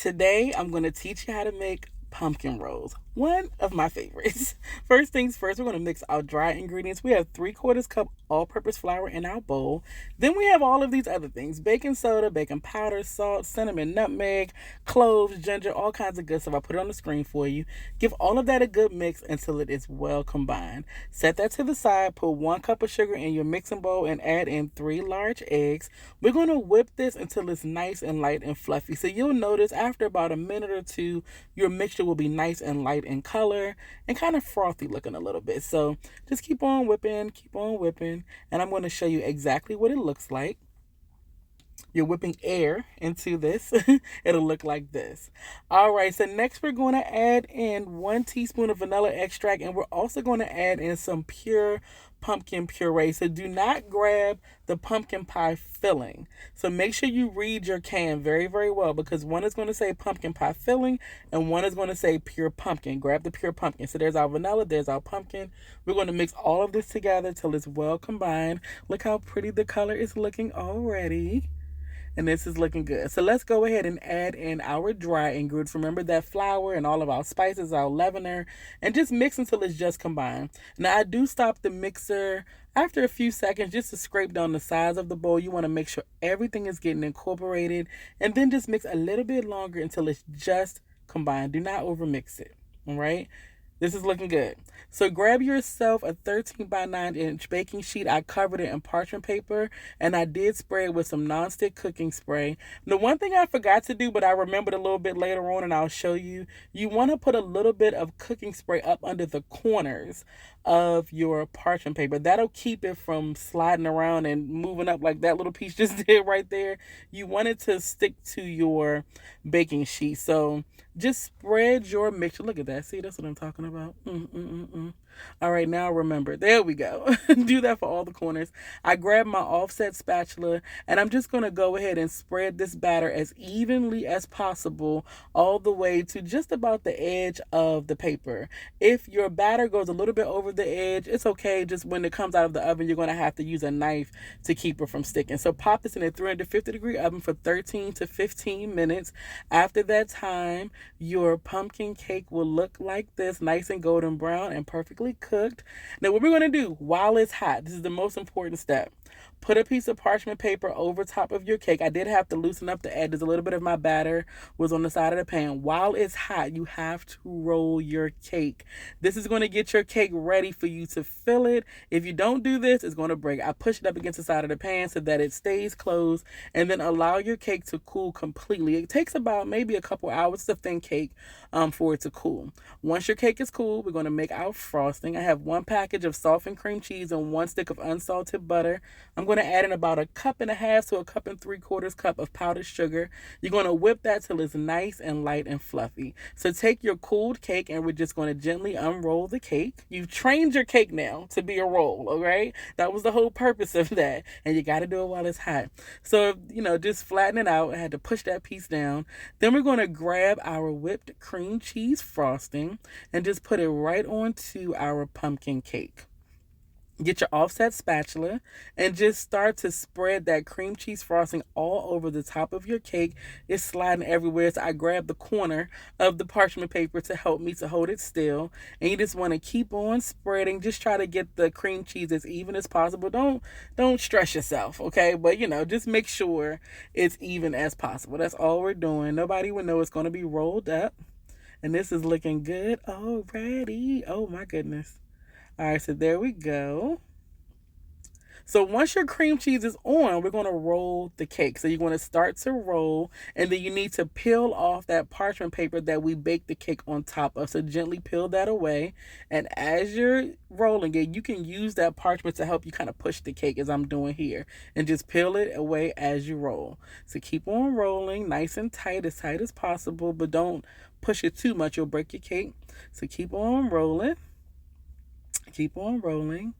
Today, I'm going to teach you how to make pumpkin rolls. One of my favorites. First things first, we're going to mix our dry ingredients. We have 3/4 cup all-purpose flour in our bowl. Then we have all of these other things: baking soda, baking powder, salt, cinnamon, nutmeg, cloves, ginger, all kinds of good stuff. I put it on the screen for you. Give all of that a good mix until it is well combined. Set that to the side. Put 1 cup of sugar in your mixing bowl and add in 3 large eggs. We're going to whip this until it's nice and light and fluffy. So you'll notice after about a minute or two, your mixture will be nice and light in color and kind of frothy looking a little bit. So just keep on whipping, and I'm going to show you exactly what it looks like. You're whipping air into this. It'll look like this. All right, so next we're going to add in 1 teaspoon of vanilla extract, and we're also going to add in some pure pumpkin puree. So do not grab the pumpkin pie filling. So make sure you read your can very, very well, because one is going to say pumpkin pie filling and one is going to say pure pumpkin. Grab the pure pumpkin. So there's our vanilla, there's our pumpkin. We're going to mix all of this together till it's well combined. Look how pretty the color is looking already. And this is looking good. So let's go ahead and add in our dry ingredients. Remember that flour and all of our spices, our leavener, and just mix until it's just combined. Now I do stop the mixer after a few seconds just to scrape down the sides of the bowl. You want to make sure everything is getting incorporated, and then just mix a little bit longer until it's just combined. Do not overmix it. All right. This is looking good. So grab yourself a 13 by 9-inch baking sheet. I covered it in parchment paper, and I did spray it with some nonstick cooking spray. The one thing I forgot to do, but I remembered a little bit later on, and I'll show you, you want to put a little bit of cooking spray up under the corners of your parchment paper. That'll keep it from sliding around and moving up like that little piece just did right there. You want it to stick to your baking sheet. So just spread your mixture. Look at that. See, that's what I'm talking about. All right, now remember. There we go. Do that for all the corners. I grabbed my offset spatula, and I'm just going to go ahead and spread this batter as evenly as possible all the way to just about the edge of the paper. If your batter goes a little bit over the edge, it's okay. Just when it comes out of the oven, you're going to have to use a knife to keep it from sticking. So pop this in a 350-degree oven for 13 to 15 minutes. After that time, your pumpkin cake will look like this, nice and golden brown and perfectly cooked. Now what we're going to do while it's hot, this is the most important step. Put a piece of parchment paper over top of your cake. I did have to loosen up the edges. A little bit of my batter was on the side of the pan. While it's hot, you have to roll your cake. This is going to get your cake ready for you to fill it. If you don't do this, it's going to break. I push it up against the side of the pan so that it stays closed, and then allow your cake to cool completely. It takes about maybe a couple hours. It's a thin cake for it to cool. Once your cake is cool, we're going to make our frosting. I have 1 package of softened cream cheese and 1 stick of unsalted butter. I'm going to add in about 1.5 cups to 1 cup of powdered sugar. You're going to whip that till it's nice and light and fluffy. So take your cooled cake, and we're just going to gently unroll the cake. You've trained your cake now to be a roll, okay? That was the whole purpose of that, and you got to do it while it's hot. So, just flatten it out. I had to push that piece down. Then we're going to grab our whipped cream cheese frosting and just put it right onto our pumpkin cake. Get your offset spatula and just start to spread that cream cheese frosting all over the top of your cake. It's sliding everywhere, so I grabbed the corner of the parchment paper to help me to hold it still. And you just want to keep on spreading. Just try to get the cream cheese as even as possible. Don't stress yourself, okay? But, just make sure it's even as possible. That's all we're doing. Nobody will know it's going to be rolled up. And this is looking good already. Oh, my goodness. All right, so there we go. So once your cream cheese is on, we're going to roll the cake. So you're going to start to roll, and then you need to peel off that parchment paper that we baked the cake on top of. So gently peel that away. And as you're rolling it, you can use that parchment to help you kind of push the cake as I'm doing here. And just peel it away as you roll. So keep on rolling nice and tight as possible, but don't push it too much. You'll break your cake. So keep on rolling. Keep on rolling.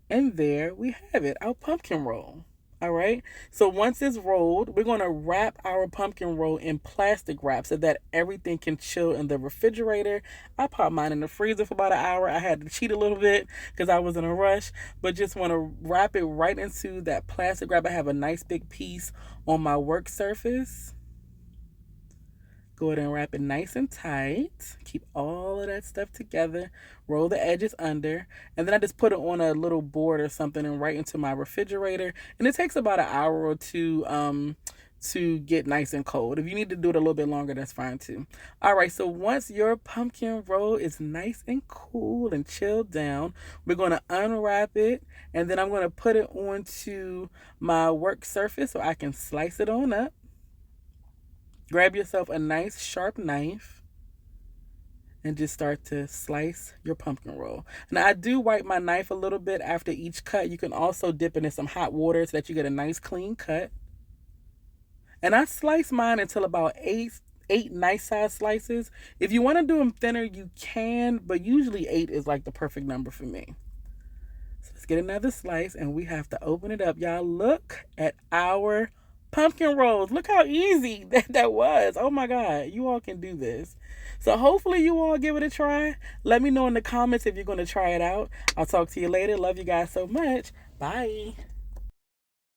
And there we have it, our pumpkin roll. All right. So once it's rolled, we're going to wrap our pumpkin roll in plastic wrap so that everything can chill in the refrigerator. I popped mine in the freezer for about an hour. I had to cheat a little bit because I was in a rush, but just want to wrap it right into that plastic wrap. I have a nice big piece on my work surface. Go ahead and wrap it nice and tight. Keep all of that stuff together. Roll the edges under. And then I just put it on a little board or something and right into my refrigerator. And it takes about an hour or two to get nice and cold. If you need to do it a little bit longer, that's fine too. All right, so once your pumpkin roll is nice and cool and chilled down, we're going to unwrap it, and then I'm going to put it onto my work surface so I can slice it on up. Grab yourself a nice sharp knife and just start to slice your pumpkin roll. Now, I do wipe my knife a little bit after each cut. You can also dip it in some hot water so that you get a nice clean cut. And I slice mine until about eight nice size slices. If you want to do them thinner, you can, but usually 8 is like the perfect number for me. So let's get another slice, and we have to open it up. Y'all, look at our pumpkin rolls. Look how easy that was. Oh my God, you all can do this. So hopefully you all give it a try. Let me know in the comments if you're going to try it out. I'll talk to you later. Love you guys so much. Bye.